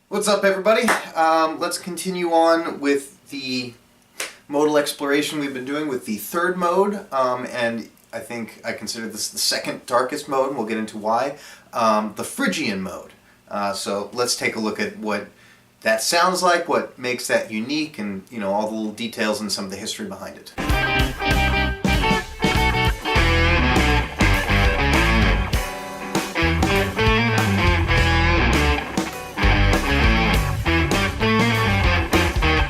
What's up, everybody? Let's continue on with the modal exploration we've been doing with the third mode, and I think I consider this the second darkest mode, and we'll get into why, the Phrygian mode. So let's take a look at what that sounds like, what makes that unique, and all the little details and some of the history behind it.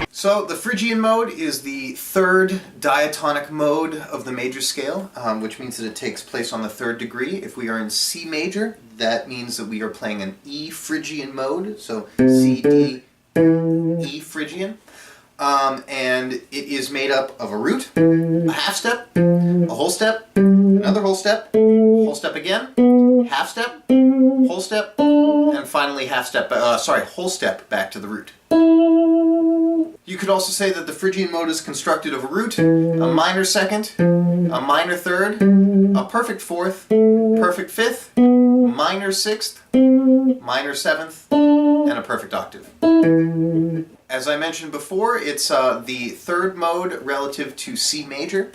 So the Phrygian mode is the third diatonic mode of the major scale, which means that it takes place on the third degree. If we are in C major, that means that we are playing an E Phrygian mode, so C, D, E Phrygian. And it is made up of a root, a half step, a whole step, another whole step again, half step, whole step, and finally whole step back to the root. You could also say that the Phrygian mode is constructed of a root, a minor second, a minor third, a perfect fourth, perfect fifth, minor sixth, minor seventh, and a perfect octave. As I mentioned before, it's the third mode relative to C major,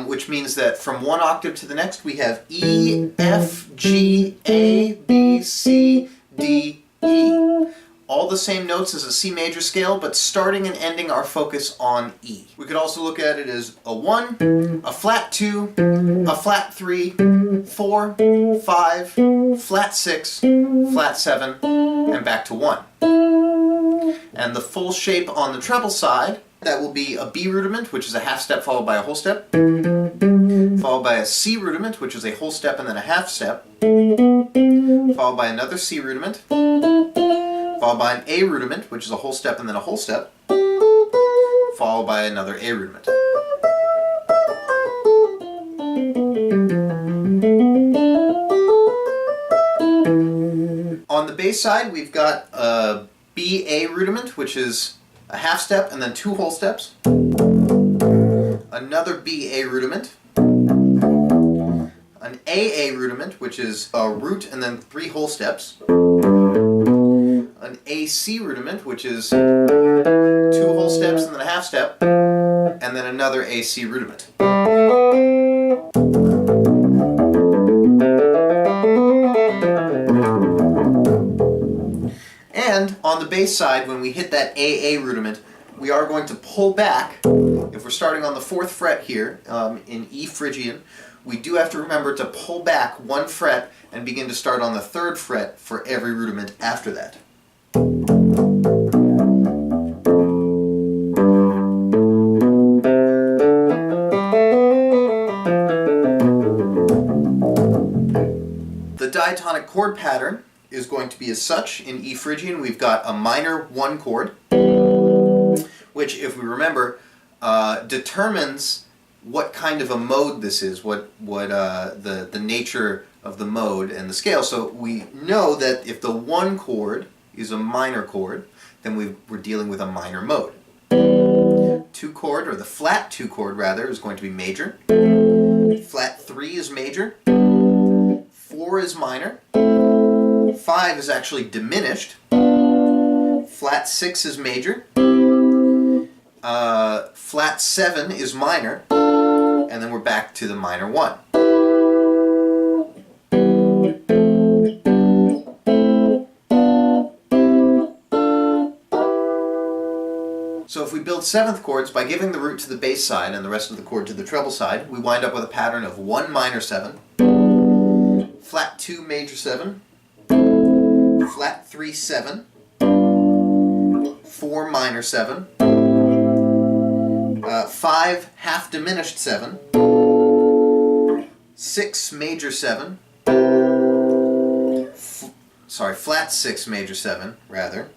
which means that from one octave to the next we have E, F, G, A, B, C, D, E. All the same notes as a C major scale, but starting and ending our focus on E. We could also look at it as a 1, a flat 2, a flat 3, 4, 5, flat 6, flat 7, and back to 1. And the full shape on the treble side, that will be a B rudiment, which is a half step followed by a whole step, followed by a C rudiment, which is a whole step and then a half step, followed by another C rudiment, followed by an A rudiment, which is a whole step and then a whole step, followed by another A rudiment. On the bass side, we've got a B A rudiment, which is a half step and then 2 whole steps, another B A rudiment, an A rudiment, which is a root and then 3 whole steps, an AC rudiment, which is 2 whole steps and then a half step, and then another AC rudiment. And on the bass side, when we hit that AA rudiment, we are going to pull back. If we're starting on the 4th fret here in E Phrygian, we do have to remember to pull back 1 fret and begin to start on the 3rd fret for every rudiment after that. The diatonic chord pattern is going to be as such. In E Phrygian, we've got a minor 1 chord, which, if we remember, determines what kind of a mode this is, the nature of the mode and the scale. So we know that if the 1 chord is a minor chord, then we're dealing with a minor mode. 2 chord, or the flat 2 chord rather, is going to be major. Flat 3 is major. 4 is minor. 5 is actually diminished. Flat 6 is major. Flat 7 is minor. And then we're back to the minor 1. So if we build 7th chords by giving the root to the bass side and the rest of the chord to the treble side, we wind up with a pattern of 1 minor 7, flat 2 major 7, flat 3 7, 4 minor 7, 5 half diminished 7, 6 major 7, flat 6 major 7 rather,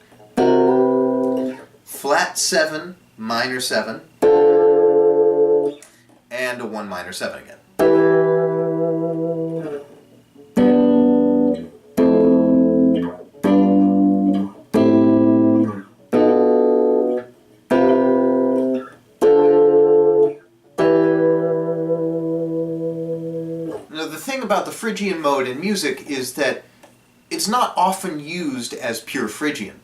flat 7 minor 7, and a 1 minor 7 again. About the Phrygian mode in music is that it's not often used as pure Phrygian.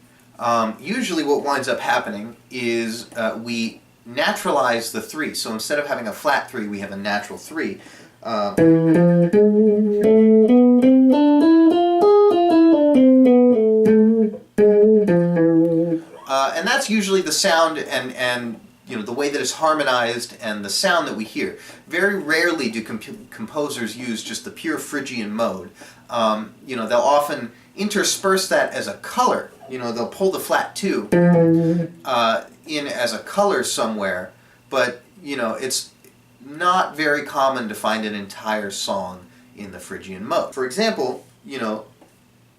usually what winds up happening is we naturalize the 3. So instead of having a flat 3, we have a natural 3. And that's usually the sound and the way that it's harmonized and the sound that we hear. Very rarely do composers use just the pure Phrygian mode. They'll often intersperse that as a color. They'll pull the flat 2 in as a color somewhere, but it's not very common to find an entire song in the Phrygian mode. For example,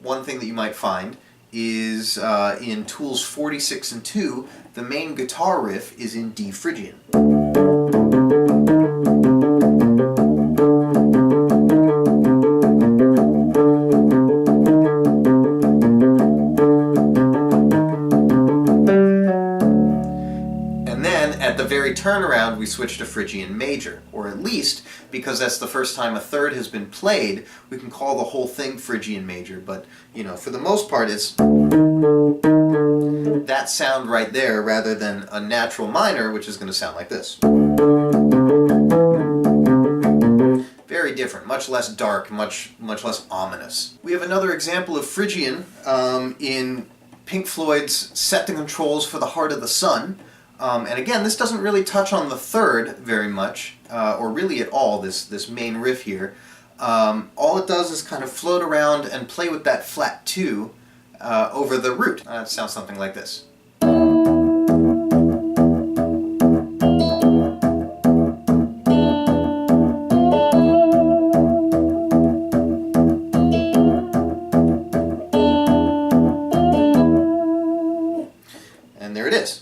one thing that you might find is in Tools 46 and 2, the main guitar riff is in D Phrygian. And then at the very turnaround we switch to Phrygian Major, or at least, because that's the first time a third has been played, we can call the whole thing Phrygian Major, but for the most part it's that sound right there rather than a natural minor, which is going to sound like this. Very different, much less dark, much less ominous. We have another example of Phrygian in Pink Floyd's Set the Controls for the Heart of the Sun. And again, this doesn't really touch on the third very much, or really at all, this main riff here. All it does is kind of float around and play with that flat 2 over the root. It sounds something like this. And there it is.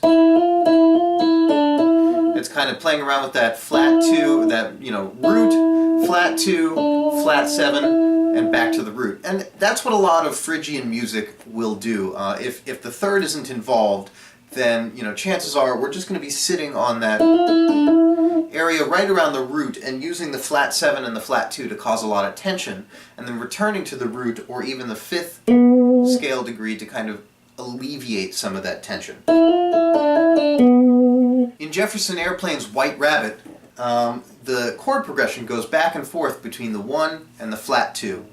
It's kind of playing around with that flat 2, that root, flat 2, flat 7, and back to the root. And that's what a lot of Phrygian music will do. If the third isn't involved, then chances are we're just going to be sitting on that area right around the root and using the flat 7 and the flat 2 to cause a lot of tension, and then returning to the root or even the 5th scale degree to kind of alleviate some of that tension. In Jefferson Airplane's White Rabbit, the chord progression goes back and forth between the 1 and the flat 2.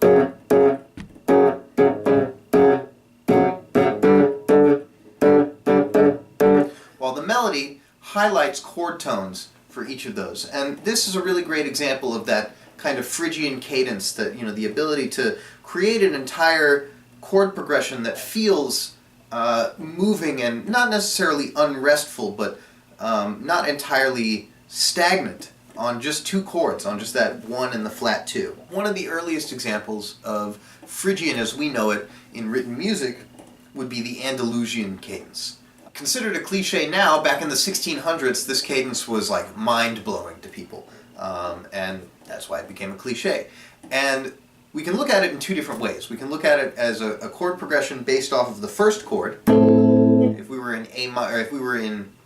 While the melody highlights chord tones for each of those. And this is a really great example of that kind of Phrygian cadence, that the ability to create an entire chord progression that feels moving and not necessarily unrestful, but not entirely stagnant on just 2 chords, on just that 1 and the flat 2. One of the earliest examples of Phrygian as we know it in written music would be the Andalusian cadence. Considered a cliche now, back in the 1600s this cadence was like mind-blowing to people, and that's why it became a cliche. And we can look at it in 2 different ways. We can look at it as a chord progression based off of the first chord. If we were in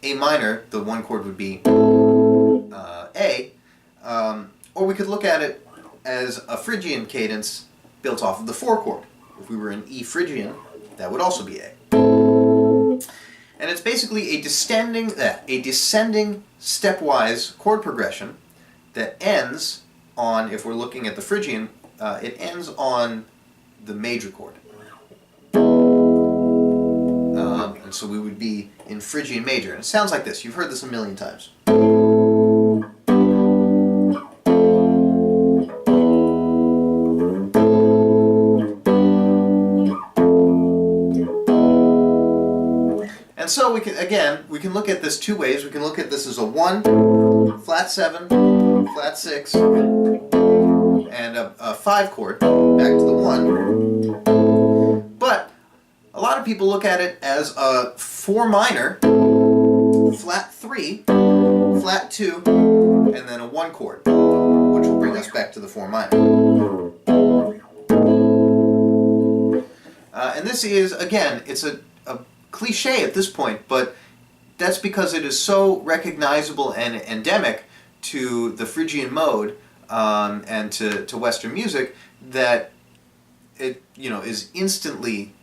A minor, the 1 chord would be A, or we could look at it as a Phrygian cadence built off of the 4 chord. If we were in E Phrygian, that would also be A. And it's basically a descending stepwise chord progression that ends on, if we're looking at the Phrygian, it ends on the major chord. And so we would be in Phrygian Major. And it sounds like this. You've heard this a million times. And so we can look at this 2 ways. We can look at this as a 1, flat 7, flat 6, and a 5 chord, back to the 1. But a lot of people look at it as a 4 minor, flat 3, flat 2, and then a 1 chord, which will bring us back to the 4 minor. And this is, again, it's a cliche at this point, but that's because it is so recognizable and endemic to the Phrygian mode and to Western music that it is instantly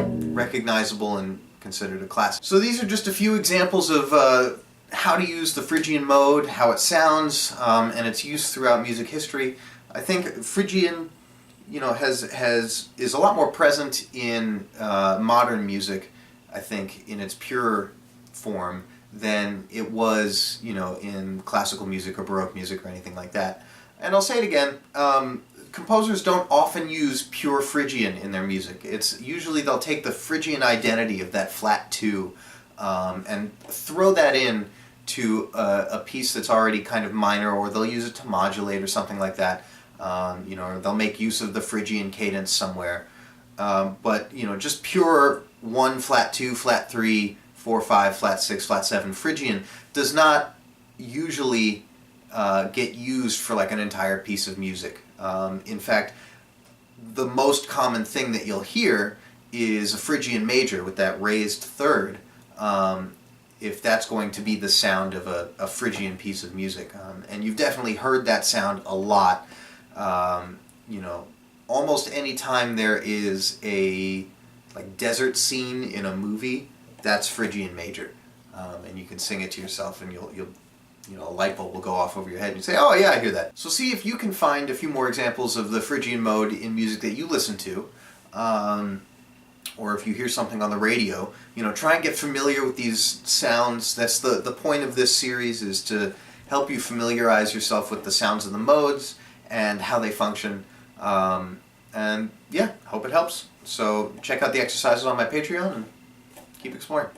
recognizable and considered a classic. So these are just a few examples of how to use the Phrygian mode, how it sounds, and its use throughout music history. I think Phrygian, is a lot more present in modern music, I think, in its pure form than it was, in classical music or Baroque music or anything like that. And I'll say it again, composers don't often use pure Phrygian in their music. It's usually they'll take the Phrygian identity of that flat 2 and throw that in to a piece that's already kind of minor, or they'll use it to modulate or something like that. Or they'll make use of the Phrygian cadence somewhere. But just pure 1, flat 2, flat 3, 4, 5, flat 6, flat 7 Phrygian does not usually get used for like an entire piece of music. In fact, the most common thing that you'll hear is a Phrygian Major with that raised third, if that's going to be the sound of a Phrygian piece of music. And you've definitely heard that sound a lot. Almost any time there is a desert scene in a movie, that's Phrygian Major. And you can sing it to yourself, and you'll a light bulb will go off over your head and you say, oh yeah, I hear that. So see if you can find a few more examples of the Phrygian mode in music that you listen to, or if you hear something on the radio, try and get familiar with these sounds. That's the point of this series, is to help you familiarize yourself with the sounds of the modes and how they function. And yeah, hope it helps. So check out the exercises on my Patreon and keep exploring.